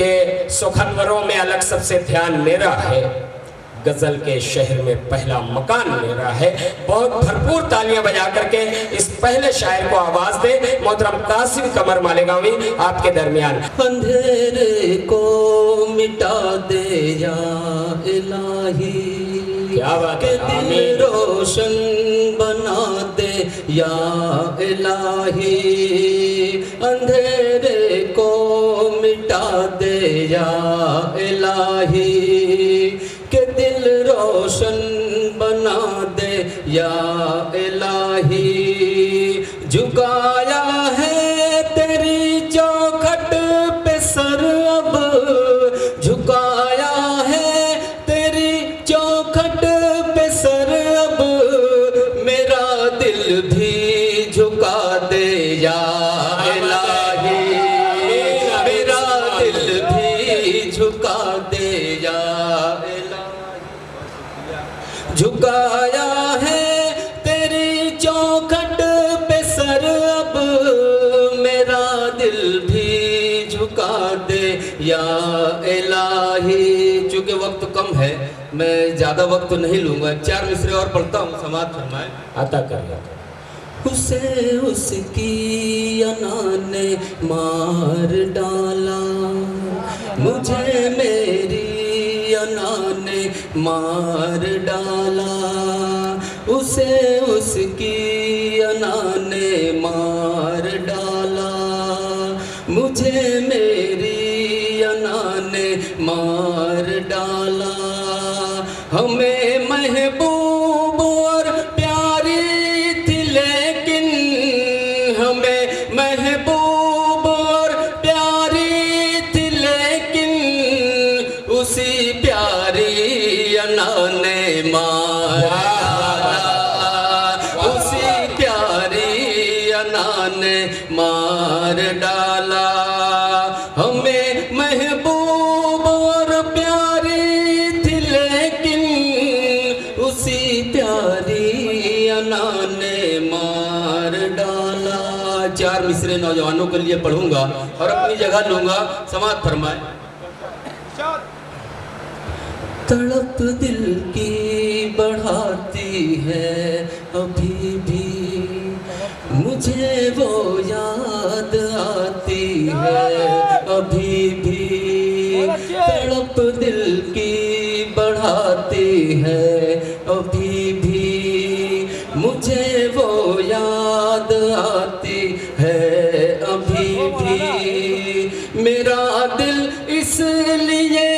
कि सुखनवरों में अलग सबसे ध्यान मेरा है, गजल के शहर में पहला मकान मेरा है। बहुत भरपूर तालियां बजा करके इस पहले शायर को आवाज दे मोहतरम कासिम कमर मालेगांवी आपके दरमियान। अंधेरे को मिटा दे या इलाही, क्या बात है, दिल रोशन बना दे या इलाही। अंधेरे को मिटा दे या इलाही, के दिल रोशन बना दे या इलाही। झुकाया है तेरी चौखट पे सर अब, झुकाया है तेरी चौखट पे सर अब, मेरा दिल भी झुका दे या इलाही, मेरा दिल भी झुका दे या झुकाया है तेरी चौखट पे सर अब, मेरा दिल भी झुका दे या इलाही। चूंकि वक्त कम है मैं ज़्यादा वक्त नहीं लूँगा, 4 मिसरे और पढ़ता हूँ, समाज फरमाए आता कर। उसे उसकी अना ने मार डाला, मुझे मेरी अना ने मार डाला। उसे उसकी अना ने मार डाला, मुझे मेरी अना ने मार डाला। हमें महबूब और प्यारी थी लेकिन, हमें महबूब और प्यारी थी लेकिन, उसी प्यारी अना ने मार डाला, उसी प्यारी अना ने मार डाला। हमें महबूब और प्यारी थी लेकिन, उसी प्यारी अना ने मार डाला। 4 मिसरे नौजवानों के लिए पढ़ूंगा और अपनी जगह लूंगा, समाज फरमाए। तड़प दिल की बढ़ाती है अभी भी, मुझे वो याद आती है अभी भी। तड़प दिल की बढ़ाती है अभी भी, मुझे वो याद आती है अभी भी। मेरा दिल इसलिए